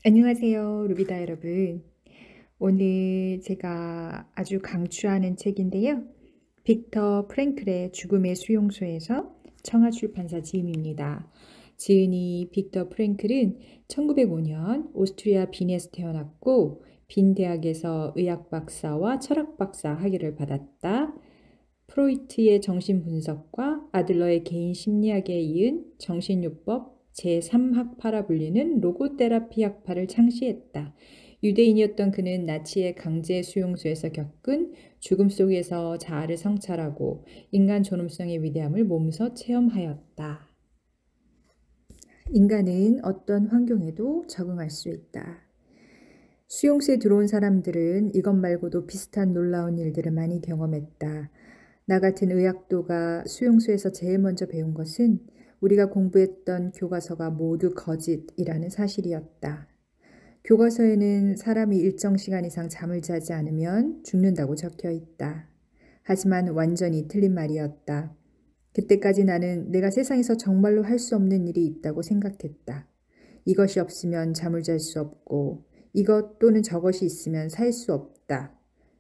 안녕하세요, 루비다 여러분. 오늘 제가 아주 강추하는 책인데요. 빅터 프랭클의 죽음의 수용소에서 청아출판사 지음입니다. 지은이 빅터 프랭클은 1905년 오스트리아 빈에서 태어났고 빈 대학에서 의학 박사와 철학 박사 학위를 받았다. 프로이트의 정신분석과 아들러의 개인 심리학에 이은 정신요법 제3학파라 불리는 로고테라피 학파를 창시했다. 유대인이었던 그는 나치의 강제 수용소에서 겪은 죽음 속에서 자아를 성찰하고 인간 존엄성의 위대함을 몸소 체험하였다. 인간은 어떤 환경에도 적응할 수 있다. 수용소에 들어온 사람들은 이것 말고도 비슷한 놀라운 일들을 많이 경험했다. 나 같은 의학도가 수용소에서 제일 먼저 배운 것은 우리가 공부했던 교과서가 모두 거짓이라는 사실이었다. 교과서에는 사람이 일정 시간 이상 잠을 자지 않으면 죽는다고 적혀 있다. 하지만 완전히 틀린 말이었다. 그때까지 나는 내가 세상에서 정말로 할 수 없는 일이 있다고 생각했다. 이것이 없으면 잠을 잘 수 없고 이것 또는 저것이 있으면 살 수 없다.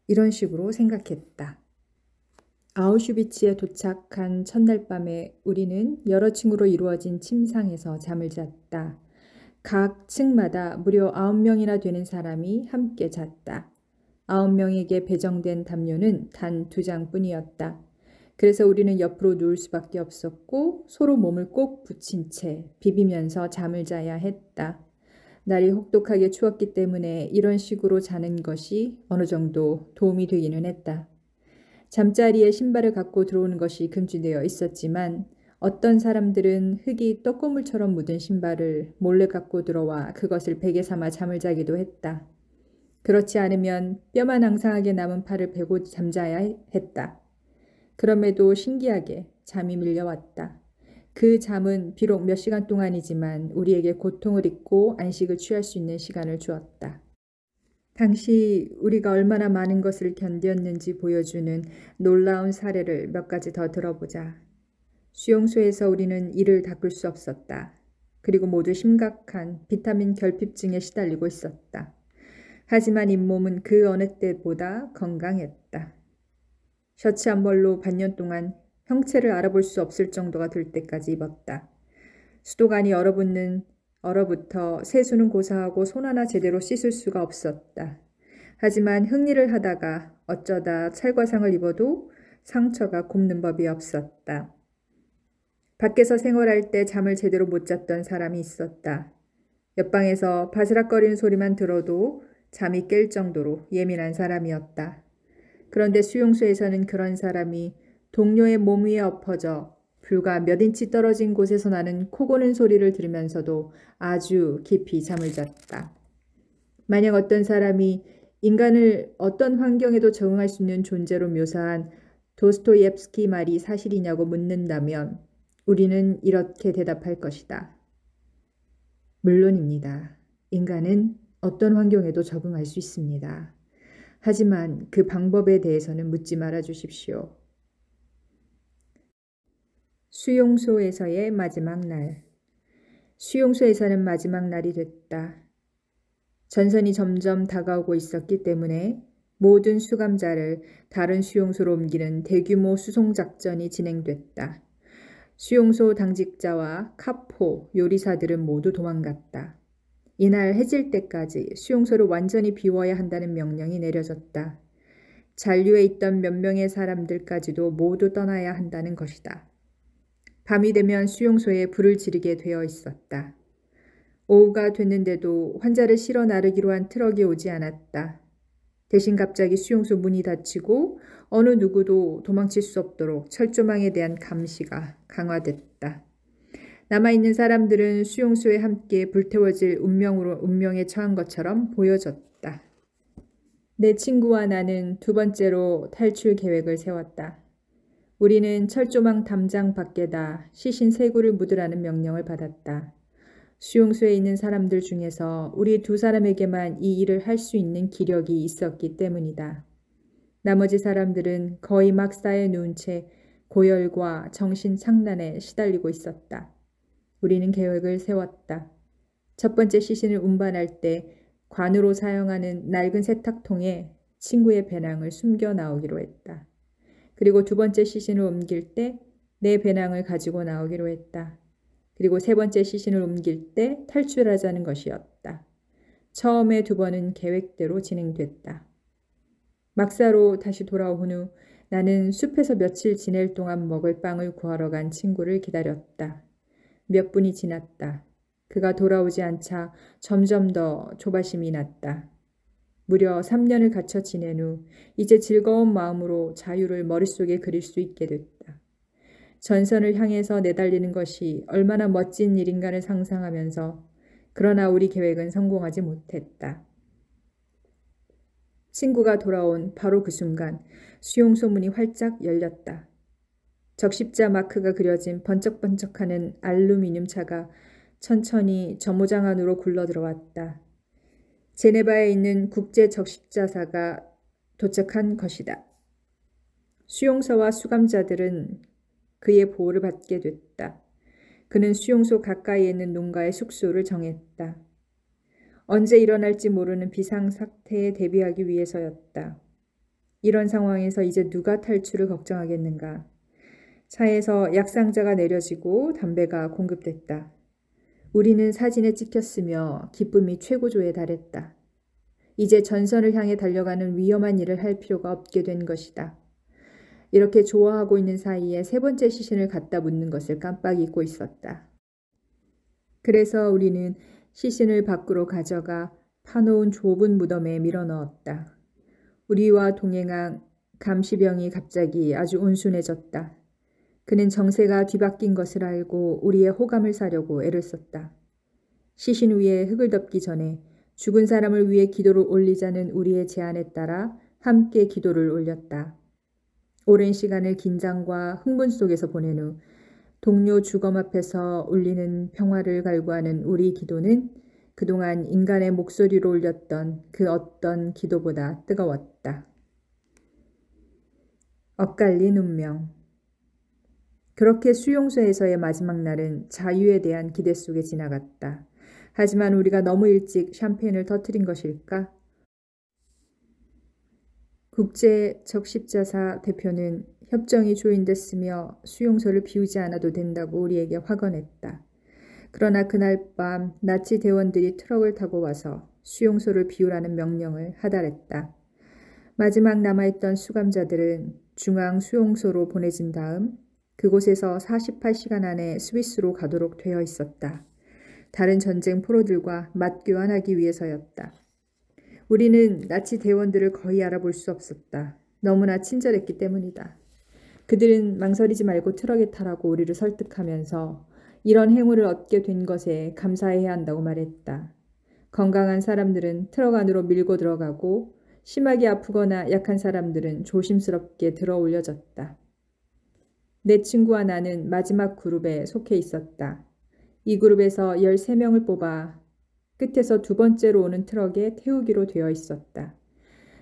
이런 식으로 생각했다. 아우슈비츠에 도착한 첫날 밤에 우리는 여러 층으로 이루어진 침상에서 잠을 잤다. 각 층마다 무려 9명이나 되는 사람이 함께 잤다. 9명에게 배정된 담요는 단 2장뿐이었다. 그래서 우리는 옆으로 누울 수밖에 없었고 서로 몸을 꼭 붙인 채 비비면서 잠을 자야 했다. 날이 혹독하게 추웠기 때문에 이런 식으로 자는 것이 어느 정도 도움이 되기는 했다. 잠자리에 신발을 갖고 들어오는 것이 금지되어 있었지만 어떤 사람들은 흙이 떡고물처럼 묻은 신발을 몰래 갖고 들어와 그것을 베개 삼아 잠을 자기도 했다. 그렇지 않으면 뼈만 앙상하게 남은 팔을 베고 잠자야 했다. 그럼에도 신기하게 잠이 밀려왔다. 그 잠은 비록 몇 시간 동안이지만 우리에게 고통을 잊고 안식을 취할 수 있는 시간을 주었다. 당시 우리가 얼마나 많은 것을 견뎠는지 보여주는 놀라운 사례를 몇 가지 더 들어보자. 수용소에서 우리는 이를 닦을 수 없었다. 그리고 모두 심각한 비타민 결핍증에 시달리고 있었다. 하지만 잇몸은 그 어느 때보다 건강했다. 셔츠 한 벌로 반년 동안 형체를 알아볼 수 없을 정도가 될 때까지 입었다. 수도관이 얼어붙어 세수는 고사하고 손 하나 제대로 씻을 수가 없었다. 하지만 흙일을 하다가 어쩌다 찰과상을 입어도 상처가 곱는 법이 없었다. 밖에서 생활할 때 잠을 제대로 못 잤던 사람이 있었다. 옆방에서 바스락거리는 소리만 들어도 잠이 깰 정도로 예민한 사람이었다. 그런데 수용소에서는 그런 사람이 동료의 몸 위에 엎어져 불과 몇 인치 떨어진 곳에서 나는 코 고는 소리를 들으면서도 아주 깊이 잠을 잤다. 만약 어떤 사람이 인간을 어떤 환경에도 적응할 수 있는 존재로 묘사한 도스토옙스키 말이 사실이냐고 묻는다면 우리는 이렇게 대답할 것이다. 물론입니다. 인간은 어떤 환경에도 적응할 수 있습니다. 하지만 그 방법에 대해서는 묻지 말아 주십시오. 수용소에서의 마지막 날. 수용소에서는 마지막 날이 됐다. 전선이 점점 다가오고 있었기 때문에 모든 수감자를 다른 수용소로 옮기는 대규모 수송작전이 진행됐다. 수용소 당직자와 카포, 요리사들은 모두 도망갔다. 이날 해질 때까지 수용소를 완전히 비워야 한다는 명령이 내려졌다. 잔류에 있던 몇 명의 사람들까지도 모두 떠나야 한다는 것이다. 밤이 되면 수용소에 불을 지르게 되어 있었다. 오후가 됐는데도 환자를 실어 나르기로 한 트럭이 오지 않았다. 대신 갑자기 수용소 문이 닫히고 어느 누구도 도망칠 수 없도록 철조망에 대한 감시가 강화됐다. 남아있는 사람들은 수용소에 함께 불태워질 운명에 처한 것처럼 보여졌다. 내 친구와 나는 두 번째로 탈출 계획을 세웠다. 우리는 철조망 담장 밖에다 시신 세구를 묻으라는 명령을 받았다. 수용소에 있는 사람들 중에서 우리 두 사람에게만 이 일을 할 수 있는 기력이 있었기 때문이다. 나머지 사람들은 거의 막 쌓여 누운 채 고열과 정신 착란에 시달리고 있었다. 우리는 계획을 세웠다. 첫 번째 시신을 운반할 때 관으로 사용하는 낡은 세탁통에 친구의 배낭을 숨겨 나오기로 했다. 그리고 두 번째 시신을 옮길 때 내 배낭을 가지고 나오기로 했다. 그리고 세 번째 시신을 옮길 때 탈출하자는 것이었다. 처음에 두 번은 계획대로 진행됐다. 막사로 다시 돌아온 후 나는 숲에서 며칠 지낼 동안 먹을 빵을 구하러 간 친구를 기다렸다. 몇 분이 지났다. 그가 돌아오지 않자 점점 더 조바심이 났다. 무려 3년을 갇혀 지낸 후 이제 즐거운 마음으로 자유를 머릿속에 그릴 수 있게 됐다. 전선을 향해서 내달리는 것이 얼마나 멋진 일인가를 상상하면서 그러나 우리 계획은 성공하지 못했다. 친구가 돌아온 바로 그 순간 수용소 문이 활짝 열렸다. 적십자 마크가 그려진 번쩍번쩍하는 알루미늄 차가 천천히 정모장 안으로 굴러 들어왔다. 제네바에 있는 국제 적십자사가 도착한 것이다. 수용소와 수감자들은 그의 보호를 받게 됐다. 그는 수용소 가까이에 있는 농가에 숙소를 정했다. 언제 일어날지 모르는 비상사태에 대비하기 위해서였다. 이런 상황에서 이제 누가 탈출을 걱정하겠는가. 차에서 약상자가 내려지고 담배가 공급됐다. 우리는 사진에 찍혔으며 기쁨이 최고조에 달했다. 이제 전선을 향해 달려가는 위험한 일을 할 필요가 없게 된 것이다. 이렇게 좋아하고 있는 사이에 세 번째 시신을 갖다 묻는 것을 깜빡 잊고 있었다. 그래서 우리는 시신을 밖으로 가져가 파놓은 좁은 무덤에 밀어넣었다. 우리와 동행한 감시병이 갑자기 아주 온순해졌다. 그는 정세가 뒤바뀐 것을 알고 우리의 호감을 사려고 애를 썼다. 시신 위에 흙을 덮기 전에 죽은 사람을 위해 기도를 올리자는 우리의 제안에 따라 함께 기도를 올렸다. 오랜 시간을 긴장과 흥분 속에서 보낸 후 동료 주검 앞에서 울리는 평화를 갈구하는 우리 기도는 그동안 인간의 목소리로 울렸던 그 어떤 기도보다 뜨거웠다. 엇갈린 운명. 그렇게 수용소에서의 마지막 날은 자유에 대한 기대 속에 지나갔다. 하지만 우리가 너무 일찍 샴페인을 터뜨린 것일까? 국제 적십자사 대표는 협정이 조인됐으며 수용소를 비우지 않아도 된다고 우리에게 확언했다. 그러나 그날 밤 나치 대원들이 트럭을 타고 와서 수용소를 비우라는 명령을 하달했다. 마지막 남아있던 수감자들은 중앙 수용소로 보내진 다음 그곳에서 48시간 안에 스위스로 가도록 되어 있었다. 다른 전쟁 포로들과 맞교환하기 위해서였다. 우리는 나치 대원들을 거의 알아볼 수 없었다. 너무나 친절했기 때문이다. 그들은 망설이지 말고 트럭에 타라고 우리를 설득하면서 이런 행운을 얻게 된 것에 감사해야 한다고 말했다. 건강한 사람들은 트럭 안으로 밀고 들어가고 심하게 아프거나 약한 사람들은 조심스럽게 들어 올려졌다. 내 친구와 나는 마지막 그룹에 속해 있었다. 이 그룹에서 13명을 뽑아 끝에서 두 번째로 오는 트럭에 태우기로 되어 있었다.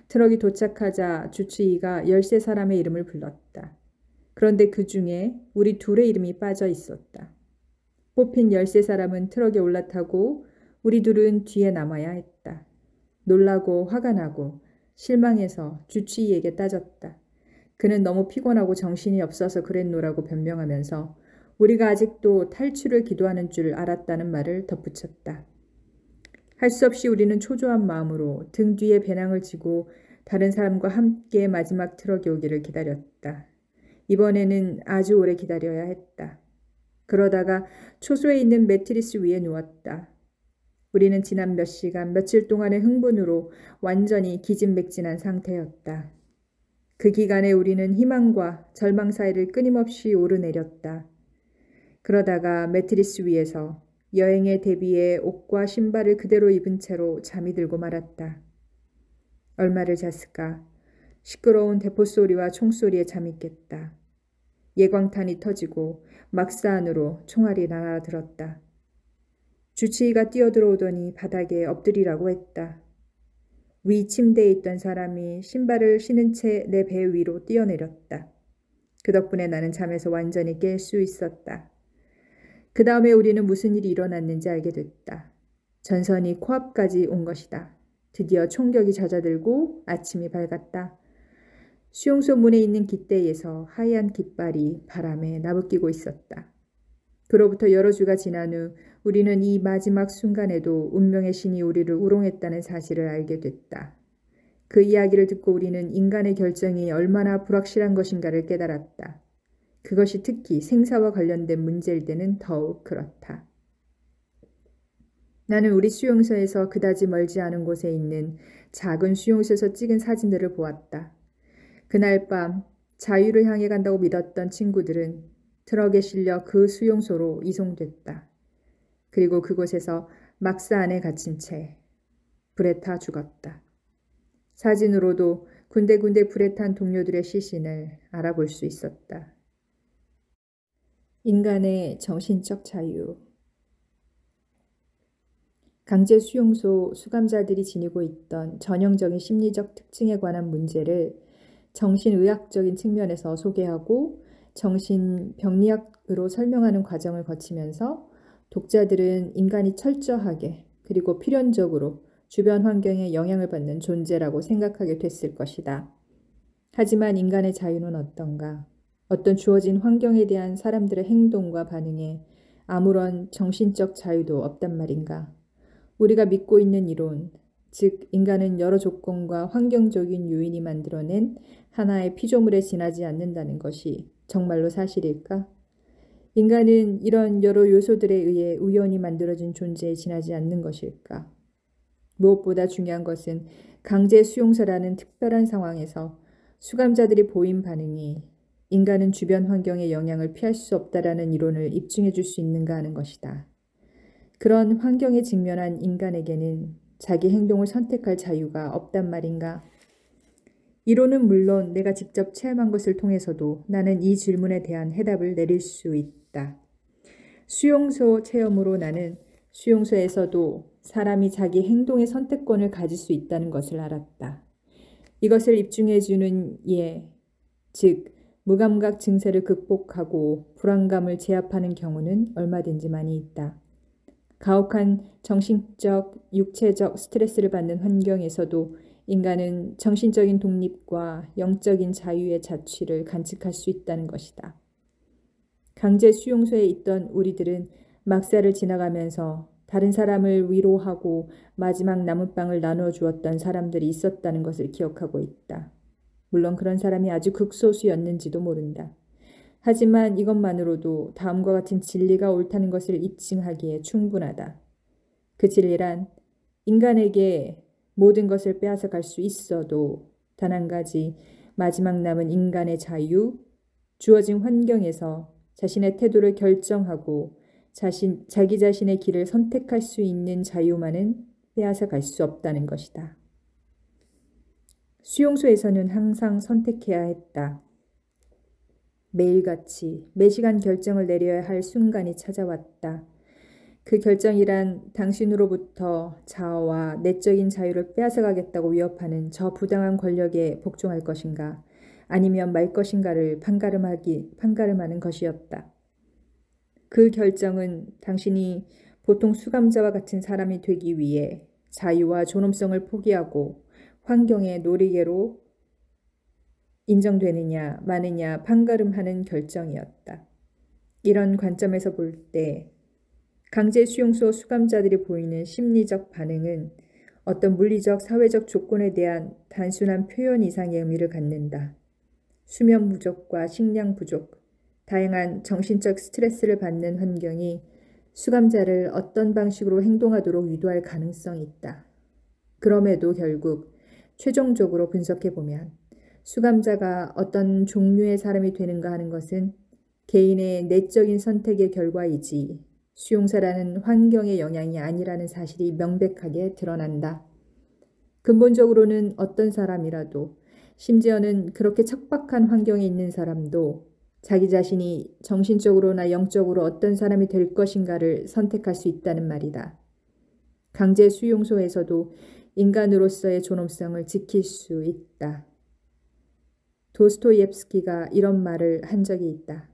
트럭이 도착하자 주치의가 13사람의 이름을 불렀다. 그런데 그 중에 우리 둘의 이름이 빠져 있었다. 뽑힌 13사람은 트럭에 올라타고 우리 둘은 뒤에 남아야 했다. 놀라고 화가 나고 실망해서 주치의에게 따졌다. 그는 너무 피곤하고 정신이 없어서 그랬노라고 변명하면서 우리가 아직도 탈출을 기도하는 줄 알았다는 말을 덧붙였다. 할 수 없이 우리는 초조한 마음으로 등 뒤에 배낭을 지고 다른 사람과 함께 마지막 트럭이 오기를 기다렸다. 이번에는 아주 오래 기다려야 했다. 그러다가 초소에 있는 매트리스 위에 누웠다. 우리는 지난 몇 시간, 며칠 동안의 흥분으로 완전히 기진맥진한 상태였다. 그 기간에 우리는 희망과 절망 사이를 끊임없이 오르내렸다. 그러다가 매트리스 위에서 여행에 대비해 옷과 신발을 그대로 입은 채로 잠이 들고 말았다. 얼마를 잤을까? 시끄러운 대포 소리와 총소리에 잠이 깼다. 예광탄이 터지고 막사 안으로 총알이 날아들었다. 주치의가 뛰어들어오더니 바닥에 엎드리라고 했다. 위 침대에 있던 사람이 신발을 신은 채 내 배 위로 뛰어내렸다. 그 덕분에 나는 잠에서 완전히 깰 수 있었다. 그 다음에 우리는 무슨 일이 일어났는지 알게 됐다. 전선이 코앞까지 온 것이다. 드디어 총격이 잦아들고 아침이 밝았다. 수용소 문에 있는 깃대에서 하얀 깃발이 바람에 나부끼고 있었다. 그로부터 여러 주가 지난 후 우리는 이 마지막 순간에도 운명의 신이 우리를 우롱했다는 사실을 알게 됐다. 그 이야기를 듣고 우리는 인간의 결정이 얼마나 불확실한 것인가를 깨달았다. 그것이 특히 생사와 관련된 문제일 때는 더욱 그렇다. 나는 우리 수용소에서 그다지 멀지 않은 곳에 있는 작은 수용소에서 찍은 사진들을 보았다. 그날 밤 자유를 향해 간다고 믿었던 친구들은 트럭에 실려 그 수용소로 이송됐다. 그리고 그곳에서 막사 안에 갇힌 채 불에 타 죽었다. 사진으로도 군데군데 불에 탄 동료들의 시신을 알아볼 수 있었다. 인간의 정신적 자유. 강제 수용소 수감자들이 지니고 있던 전형적인 심리적 특징에 관한 문제를 정신의학적인 측면에서 소개하고 정신병리학으로 설명하는 과정을 거치면서 독자들은 인간이 철저하게 그리고 필연적으로 주변 환경에 영향을 받는 존재라고 생각하게 됐을 것이다. 하지만 인간의 자유는 어떤가? 어떤 주어진 환경에 대한 사람들의 행동과 반응에 아무런 정신적 자유도 없단 말인가? 우리가 믿고 있는 이론, 즉 인간은 여러 조건과 환경적인 요인이 만들어낸 하나의 피조물에 지나지 않는다는 것이 정말로 사실일까? 인간은 이런 여러 요소들에 의해 우연히 만들어진 존재에 지나지 않는 것일까? 무엇보다 중요한 것은 강제 수용소라는 특별한 상황에서 수감자들이 보인 반응이 인간은 주변 환경의 영향을 피할 수 없다라는 이론을 입증해 줄 수 있는가 하는 것이다. 그런 환경에 직면한 인간에게는 자기 행동을 선택할 자유가 없단 말인가? 이론은 물론 내가 직접 체험한 것을 통해서도 나는 이 질문에 대한 해답을 내릴 수 있다. 수용소 체험으로 나는 수용소에서도 사람이 자기 행동의 선택권을 가질 수 있다는 것을 알았다. 이것을 입증해주는 예, 즉 무감각 증세를 극복하고 불안감을 제압하는 경우는 얼마든지 많이 있다. 가혹한 정신적, 육체적 스트레스를 받는 환경에서도 인간은 정신적인 독립과 영적인 자유의 자취를 간직할 수 있다는 것이다. 강제 수용소에 있던 우리들은 막사를 지나가면서 다른 사람을 위로하고 마지막 남은 빵을 나누어 주었던 사람들이 있었다는 것을 기억하고 있다. 물론 그런 사람이 아주 극소수였는지도 모른다. 하지만 이것만으로도 다음과 같은 진리가 옳다는 것을 입증하기에 충분하다. 그 진리란 인간에게 모든 것을 빼앗아 갈 수 있어도 단 한 가지 마지막 남은 인간의 자유, 주어진 환경에서 자신의 태도를 결정하고 자기 자신의 길을 선택할 수 있는 자유만은 빼앗아 갈 수 없다는 것이다. 수용소에서는 항상 선택해야 했다. 매일같이 매시간 결정을 내려야 할 순간이 찾아왔다. 그 결정이란 당신으로부터 자아와 내적인 자유를 빼앗아가겠다고 위협하는 저 부당한 권력에 복종할 것인가 아니면 말 것인가를 판가름하는 것이었다. 그 결정은 당신이 보통 수감자와 같은 사람이 되기 위해 자유와 존엄성을 포기하고 환경의 놀이개로 인정되느냐 마느냐 판가름하는 결정이었다. 이런 관점에서 볼 때 강제 수용소 수감자들이 보이는 심리적 반응은 어떤 물리적 사회적 조건에 대한 단순한 표현 이상의 의미를 갖는다. 수면 부족과 식량 부족, 다양한 정신적 스트레스를 받는 환경이 수감자를 어떤 방식으로 행동하도록 유도할 가능성이 있다. 그럼에도 결국 최종적으로 분석해보면 수감자가 어떤 종류의 사람이 되는가 하는 것은 개인의 내적인 선택의 결과이지 수용소라는 환경의 영향이 아니라는 사실이 명백하게 드러난다. 근본적으로는 어떤 사람이라도 심지어는 그렇게 척박한 환경에 있는 사람도 자기 자신이 정신적으로나 영적으로 어떤 사람이 될 것인가를 선택할 수 있다는 말이다. 강제 수용소에서도 인간으로서의 존엄성을 지킬 수 있다. 도스토옙스키가 이런 말을 한 적이 있다.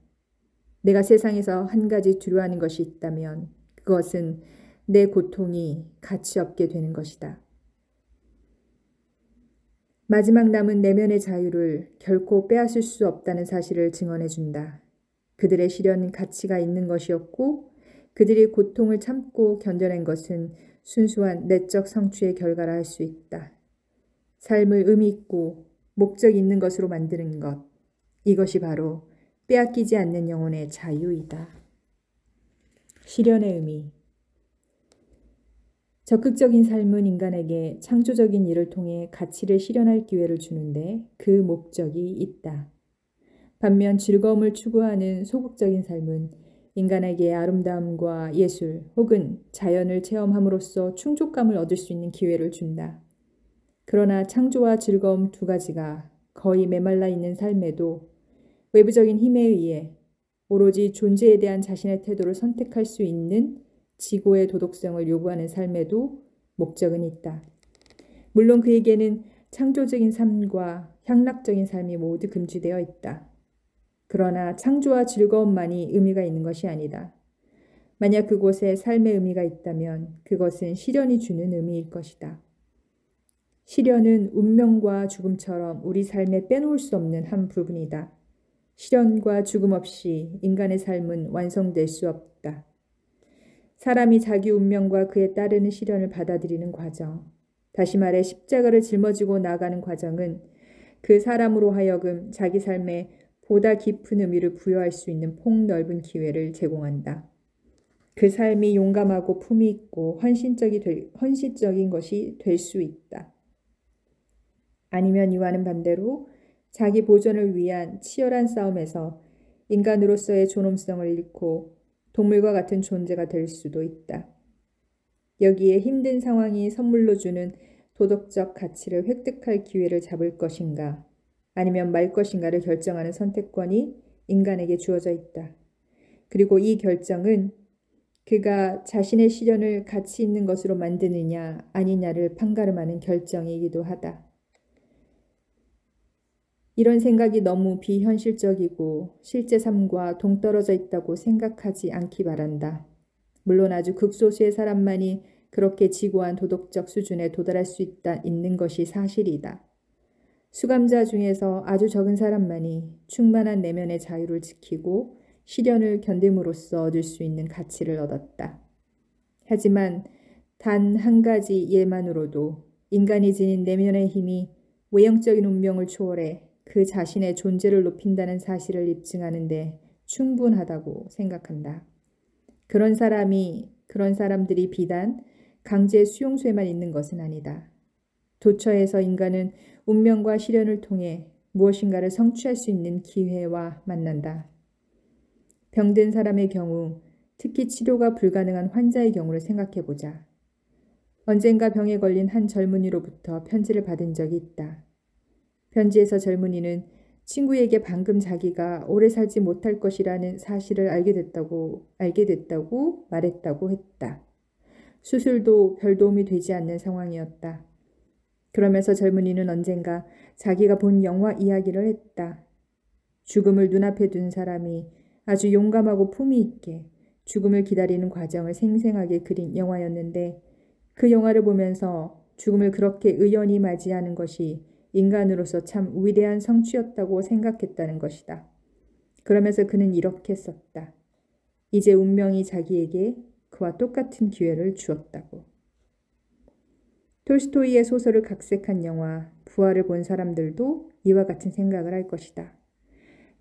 내가 세상에서 한 가지 두려워하는 것이 있다면 그것은 내 고통이 가치 없게 되는 것이다. 마지막 남은 내면의 자유를 결코 빼앗을 수 없다는 사실을 증언해 준다. 그들의 시련은 가치가 있는 것이었고 그들이 고통을 참고 견뎌낸 것은 순수한 내적 성취의 결과라 할 수 있다. 삶을 의미 있고 목적 있는 것으로 만드는 것. 이것이 바로 빼앗기지 않는 영혼의 자유이다. 시련의 의미. 적극적인 삶은 인간에게 창조적인 일을 통해 가치를 실현할 기회를 주는데 그 목적이 있다. 반면 즐거움을 추구하는 소극적인 삶은 인간에게 아름다움과 예술 혹은 자연을 체험함으로써 충족감을 얻을 수 있는 기회를 준다. 그러나 창조와 즐거움 두 가지가 거의 메말라 있는 삶에도 외부적인 힘에 의해 오로지 존재에 대한 자신의 태도를 선택할 수 있는 지고의 도덕성을 요구하는 삶에도 목적은 있다. 물론 그에게는 창조적인 삶과 향락적인 삶이 모두 금지되어 있다. 그러나 창조와 즐거움만이 의미가 있는 것이 아니다. 만약 그곳에 삶의 의미가 있다면 그것은 시련이 주는 의미일 것이다. 시련은 운명과 죽음처럼 우리 삶에 빼놓을 수 없는 한 부분이다. 시련과 죽음 없이 인간의 삶은 완성될 수 없다. 사람이 자기 운명과 그에 따르는 시련을 받아들이는 과정, 다시 말해 십자가를 짊어지고 나가는 과정은 그 사람으로 하여금 자기 삶에 보다 깊은 의미를 부여할 수 있는 폭넓은 기회를 제공한다. 그 삶이 용감하고 품위 있고 헌신적인 것이 될 수 있다. 아니면 이와는 반대로 자기 보존을 위한 치열한 싸움에서 인간으로서의 존엄성을 잃고 동물과 같은 존재가 될 수도 있다. 여기에 힘든 상황이 선물로 주는 도덕적 가치를 획득할 기회를 잡을 것인가 아니면 말 것인가를 결정하는 선택권이 인간에게 주어져 있다. 그리고 이 결정은 그가 자신의 시련을 가치 있는 것으로 만드느냐 아니냐를 판가름하는 결정이기도 하다. 이런 생각이 너무 비현실적이고 실제 삶과 동떨어져 있다고 생각하지 않기 바란다. 물론 아주 극소수의 사람만이 그렇게 지고한 도덕적 수준에 도달할 수 있는 것이 사실이다. 수감자 중에서 아주 적은 사람만이 충만한 내면의 자유를 지키고 시련을 견딤으로써 얻을 수 있는 가치를 얻었다. 하지만 단 한 가지 예만으로도 인간이 지닌 내면의 힘이 외형적인 운명을 초월해 그 자신의 존재를 높인다는 사실을 입증하는데 충분하다고 생각한다. 그런 사람들이 비단 강제 수용소에만 있는 것은 아니다. 도처에서 인간은 운명과 시련을 통해 무엇인가를 성취할 수 있는 기회와 만난다. 병든 사람의 경우, 특히 치료가 불가능한 환자의 경우를 생각해보자. 언젠가 병에 걸린 한 젊은이로부터 편지를 받은 적이 있다. 편지에서 젊은이는 친구에게 방금 자기가 오래 살지 못할 것이라는 사실을 알게 됐다고 말했다고 했다. 수술도 별 도움이 되지 않는 상황이었다. 그러면서 젊은이는 언젠가 자기가 본 영화 이야기를 했다. 죽음을 눈앞에 둔 사람이 아주 용감하고 품위 있게 죽음을 기다리는 과정을 생생하게 그린 영화였는데 그 영화를 보면서 죽음을 그렇게 의연히 맞이하는 것이 인간으로서 참 위대한 성취였다고 생각했다는 것이다. 그러면서 그는 이렇게 썼다. 이제 운명이 자기에게 그와 똑같은 기회를 주었다고. 톨스토이의 소설을 각색한 영화 부활을 본 사람들도 이와 같은 생각을 할 것이다.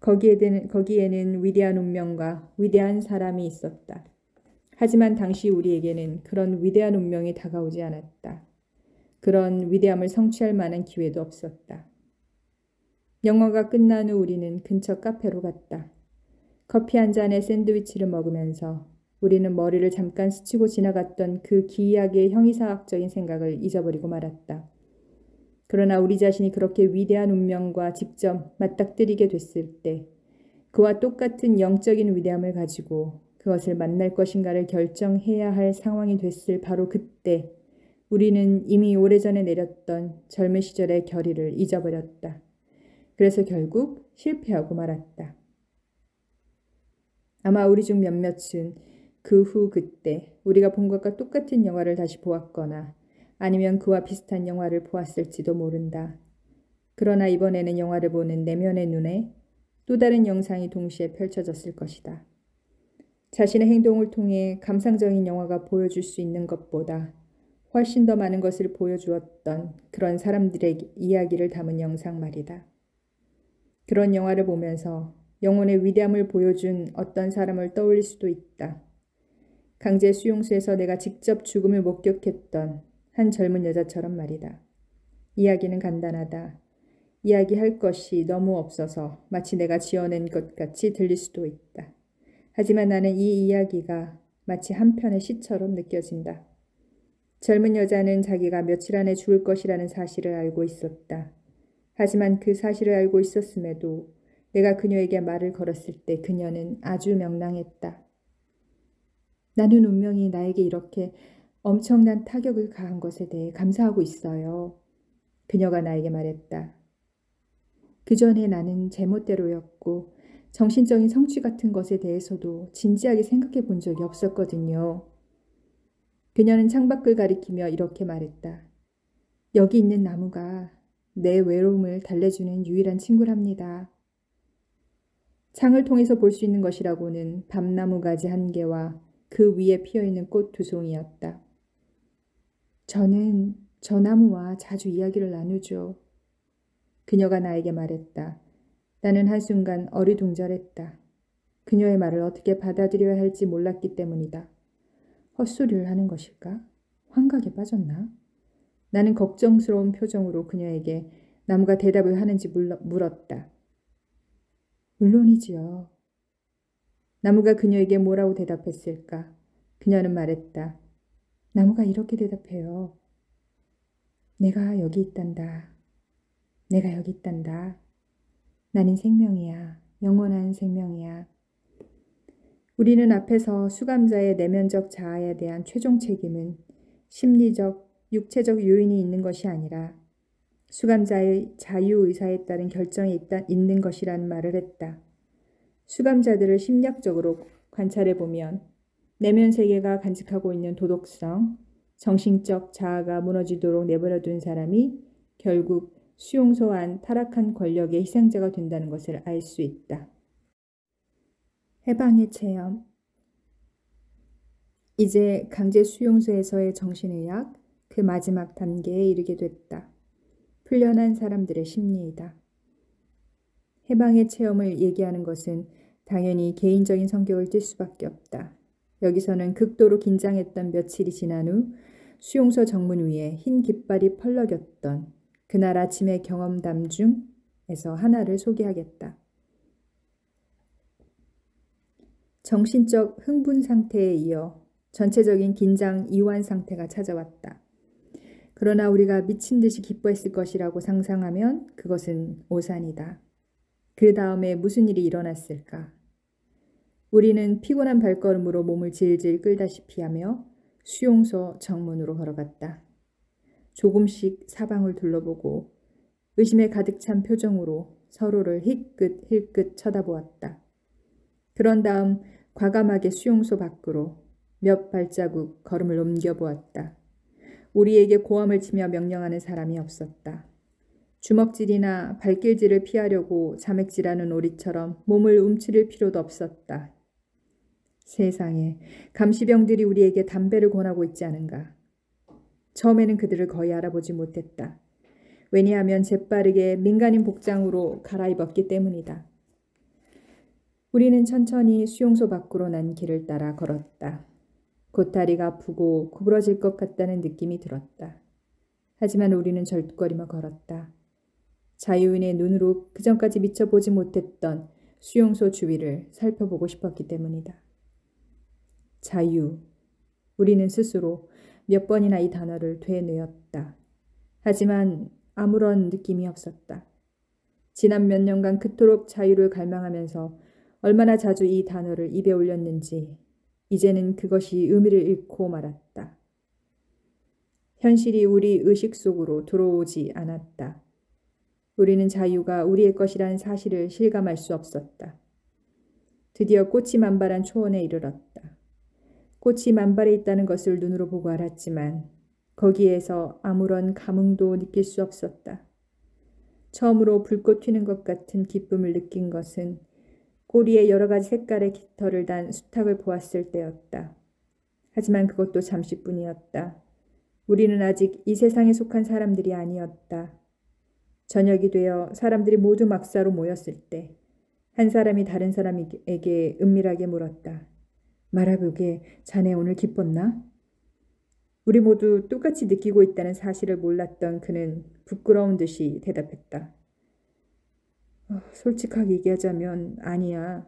거기에는 위대한 운명과 위대한 사람이 있었다. 하지만 당시 우리에게는 그런 위대한 운명이 다가오지 않았다. 그런 위대함을 성취할 만한 기회도 없었다. 영화가 끝난 후 우리는 근처 카페로 갔다. 커피 한 잔에 샌드위치를 먹으면서 우리는 머리를 잠깐 스치고 지나갔던 그 기이하게 형이상학적인 생각을 잊어버리고 말았다. 그러나 우리 자신이 그렇게 위대한 운명과 직접 맞닥뜨리게 됐을 때 그와 똑같은 영적인 위대함을 가지고 그것을 만날 것인가를 결정해야 할 상황이 됐을 바로 그때 우리는 이미 오래전에 내렸던 젊은 시절의 결의를 잊어버렸다. 그래서 결국 실패하고 말았다. 아마 우리 중 몇몇은 그 후 그때 우리가 본 것과 똑같은 영화를 다시 보았거나 아니면 그와 비슷한 영화를 보았을지도 모른다. 그러나 이번에는 영화를 보는 내면의 눈에 또 다른 영상이 동시에 펼쳐졌을 것이다. 자신의 행동을 통해 감상적인 영화가 보여줄 수 있는 것보다 훨씬 더 많은 것을 보여주었던 그런 사람들의 이야기를 담은 영상 말이다. 그런 영화를 보면서 영혼의 위대함을 보여준 어떤 사람을 떠올릴 수도 있다. 강제 수용소에서 내가 직접 죽음을 목격했던 한 젊은 여자처럼 말이다. 이야기는 간단하다. 이야기할 것이 너무 없어서 마치 내가 지어낸 것 같이 들릴 수도 있다. 하지만 나는 이 이야기가 마치 한 편의 시처럼 느껴진다. 젊은 여자는 자기가 며칠 안에 죽을 것이라는 사실을 알고 있었다. 하지만 그 사실을 알고 있었음에도 내가 그녀에게 말을 걸었을 때 그녀는 아주 명랑했다. 나는 운명이 나에게 이렇게 엄청난 타격을 가한 것에 대해 감사하고 있어요. 그녀가 나에게 말했다. 그 전에 나는 제멋대로였고 정신적인 성취 같은 것에 대해서도 진지하게 생각해 본 적이 없었거든요. 그녀는 창밖을 가리키며 이렇게 말했다. 여기 있는 나무가 내 외로움을 달래주는 유일한 친구랍니다. 창을 통해서 볼 수 있는 것이라고는 밤나무 가지 한 개와 그 위에 피어있는 꽃 두 송이였다. 저는 저 나무와 자주 이야기를 나누죠. 그녀가 나에게 말했다. 나는 한순간 어리둥절했다. 그녀의 말을 어떻게 받아들여야 할지 몰랐기 때문이다. 헛소리를 하는 것일까? 환각에 빠졌나? 나는 걱정스러운 표정으로 그녀에게 나무가 대답을 하는지 물었다. 물론이지요. 나무가 그녀에게 뭐라고 대답했을까? 그녀는 말했다. 나무가 이렇게 대답해요. 내가 여기 있단다. 내가 여기 있단다. 나는 생명이야. 영원한 생명이야. 우리는 앞에서 수감자의 내면적 자아에 대한 최종 책임은 심리적, 육체적 요인이 있는 것이 아니라 수감자의 자유의사에 따른 결정이 있는 것이라는 말을 했다. 수감자들을 심리학적으로 관찰해보면 내면 세계가 간직하고 있는 도덕성, 정신적 자아가 무너지도록 내버려둔 사람이 결국 수용소 안 타락한 권력의 희생자가 된다는 것을 알 수 있다. 해방의 체험. 이제 강제 수용소에서의 정신의학 그 마지막 단계에 이르게 됐다. 풀려난 사람들의 심리이다. 해방의 체험을 얘기하는 것은 당연히 개인적인 성격을 띨 수밖에 없다. 여기서는 극도로 긴장했던 며칠이 지난 후 수용소 정문 위에 흰 깃발이 펄럭였던 그날 아침의 경험담 중에서 하나를 소개하겠다. 정신적 흥분 상태에 이어 전체적인 긴장 이완 상태가 찾아왔다. 그러나 우리가 미친 듯이 기뻐했을 것이라고 상상하면 그것은 오산이다. 그 다음에 무슨 일이 일어났을까? 우리는 피곤한 발걸음으로 몸을 질질 끌다시피 하며 수용소 정문으로 걸어갔다. 조금씩 사방을 둘러보고 의심에 가득 찬 표정으로 서로를 힐끗힐끗 쳐다보았다. 그런 다음 과감하게 수용소 밖으로 몇 발자국 걸음을 옮겨보았다. 우리에게 고함을 치며 명령하는 사람이 없었다. 주먹질이나 발길질을 피하려고 자맥질하는 오리처럼 몸을 움츠릴 필요도 없었다. 세상에, 감시병들이 우리에게 담배를 권하고 있지 않은가. 처음에는 그들을 거의 알아보지 못했다. 왜냐하면 재빠르게 민간인 복장으로 갈아입었기 때문이다. 우리는 천천히 수용소 밖으로 난 길을 따라 걸었다. 곧 다리가 아프고 구부러질 것 같다는 느낌이 들었다. 하지만 우리는 절뚝거리며 걸었다. 자유인의 눈으로 그전까지 미처 보지 못했던 수용소 주위를 살펴보고 싶었기 때문이다. 자유. 우리는 스스로 몇 번이나 이 단어를 되뇌었다. 하지만 아무런 느낌이 없었다. 지난 몇 년간 그토록 자유를 갈망하면서 얼마나 자주 이 단어를 입에 올렸는지 이제는 그것이 의미를 잃고 말았다. 현실이 우리 의식 속으로 들어오지 않았다. 우리는 자유가 우리의 것이라는 사실을 실감할 수 없었다. 드디어 꽃이 만발한 초원에 이르렀다. 꽃이 만발해 있다는 것을 눈으로 보고 알았지만 거기에서 아무런 감흥도 느낄 수 없었다. 처음으로 불꽃 튀는 것 같은 기쁨을 느낀 것은 꼬리에 여러 가지 색깔의 깃털을 단 수탉을 보았을 때였다. 하지만 그것도 잠시뿐이었다. 우리는 아직 이 세상에 속한 사람들이 아니었다. 저녁이 되어 사람들이 모두 막사로 모였을 때 한 사람이 다른 사람에게 은밀하게 물었다. 말해보게, 자네 오늘 기뻤나? 우리 모두 똑같이 느끼고 있다는 사실을 몰랐던 그는 부끄러운 듯이 대답했다. 솔직하게 얘기하자면 아니야.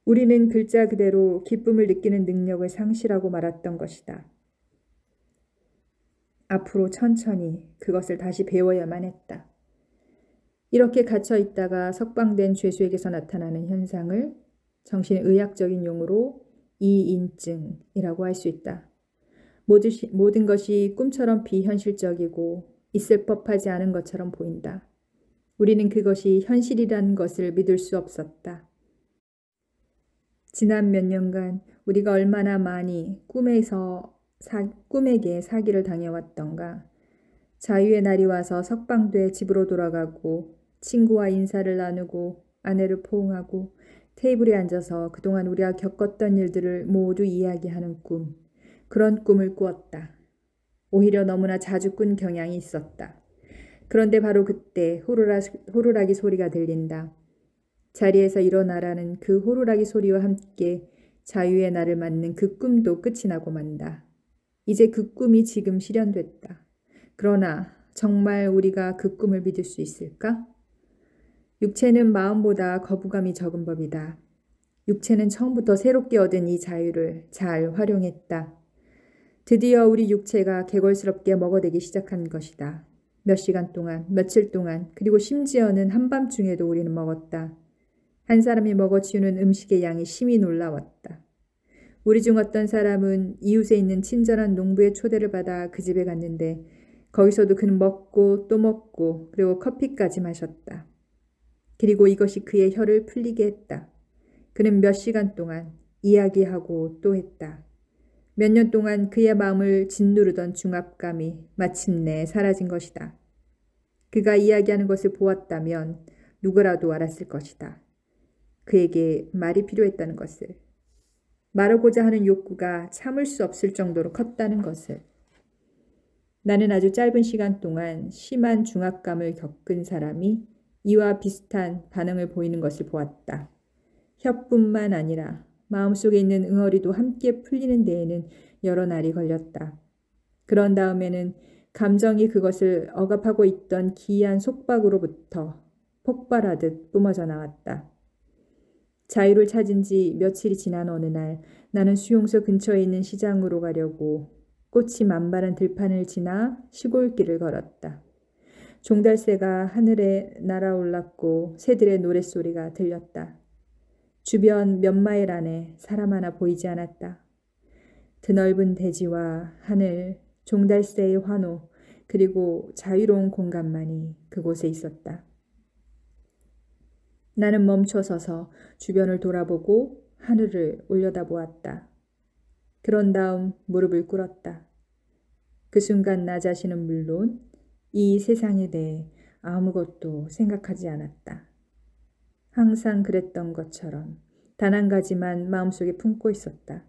우리는 글자 그대로 기쁨을 느끼는 능력을 상실하고 말았던 것이다. 앞으로 천천히 그것을 다시 배워야만 했다. 이렇게 갇혀 있다가 석방된 죄수에게서 나타나는 현상을 정신의학적인 용어로 이인증이라고 할 수 있다. 모든 것이 꿈처럼 비현실적이고 있을 법하지 않은 것처럼 보인다. 우리는 그것이 현실이라는 것을 믿을 수 없었다. 지난 몇 년간 우리가 얼마나 많이 꿈에게 사기를 당해왔던가. 자유의 날이 와서 석방돼 집으로 돌아가고 친구와 인사를 나누고 아내를 포옹하고 테이블에 앉아서 그동안 우리가 겪었던 일들을 모두 이야기하는 꿈. 그런 꿈을 꾸었다. 오히려 너무나 자주 꾼 경향이 있었다. 그런데 바로 그때 호루라기 소리가 들린다. 자리에서 일어나라는 그 호루라기 소리와 함께 자유의 날을 맞는 그 꿈도 끝이 나고 만다. 이제 그 꿈이 지금 실현됐다. 그러나 정말 우리가 그 꿈을 믿을 수 있을까? 육체는 마음보다 거부감이 적은 법이다. 육체는 처음부터 새롭게 얻은 이 자유를 잘 활용했다. 드디어 우리 육체가 개걸스럽게 먹어대기 시작한 것이다. 몇 시간 동안, 며칠 동안, 그리고 심지어는 한밤중에도 우리는 먹었다. 한 사람이 먹어치우는 음식의 양이 심히 놀라웠다. 우리 중 어떤 사람은 이웃에 있는 친절한 농부의 초대를 받아 그 집에 갔는데 거기서도 그는 먹고 또 먹고 그리고 커피까지 마셨다. 그리고 이것이 그의 혀를 풀리게 했다. 그는 몇 시간 동안 이야기하고 또 했다. 몇 년 동안 그의 마음을 짓누르던 중압감이 마침내 사라진 것이다. 그가 이야기하는 것을 보았다면 누구라도 알았을 것이다. 그에게 말이 필요했다는 것을. 말하고자 하는 욕구가 참을 수 없을 정도로 컸다는 것을. 나는 아주 짧은 시간 동안 심한 중압감을 겪은 사람이 이와 비슷한 반응을 보이는 것을 보았다. 혀뿐만 아니라 마음속에 있는 응어리도 함께 풀리는 데에는 여러 날이 걸렸다. 그런 다음에는 감정이 그것을 억압하고 있던 기이한 속박으로부터 폭발하듯 뿜어져 나왔다. 자유를 찾은 지 며칠이 지난 어느 날 나는 수용소 근처에 있는 시장으로 가려고 꽃이 만발한 들판을 지나 시골길을 걸었다. 종달새가 하늘에 날아올랐고 새들의 노랫소리가 들렸다. 주변 몇 마일 안에 사람 하나 보이지 않았다. 드넓은 대지와 하늘, 종달새의 환호, 그리고 자유로운 공간만이 그곳에 있었다. 나는 멈춰서서 주변을 돌아보고 하늘을 올려다보았다. 그런 다음 무릎을 꿇었다. 그 순간 나 자신은 물론 이 세상에 대해 아무것도 생각하지 않았다. 항상 그랬던 것처럼 단 한 가지만 마음속에 품고 있었다.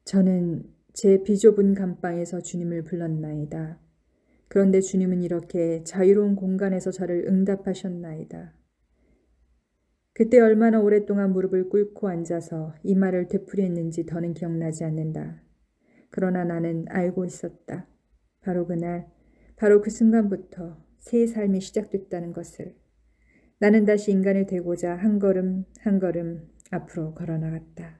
저는 제 비좁은 감방에서 주님을 불렀나이다. 그런데 주님은 이렇게 자유로운 공간에서 저를 응답하셨나이다. 그때 얼마나 오랫동안 무릎을 꿇고 앉아서 이 말을 되풀이했는지 더는 기억나지 않는다. 그러나 나는 알고 있었다. 바로 그날, 바로 그 순간부터 새 삶이 시작됐다는 것을. 나는 다시 인간이 되고자 한 걸음 한 걸음 앞으로 걸어나갔다.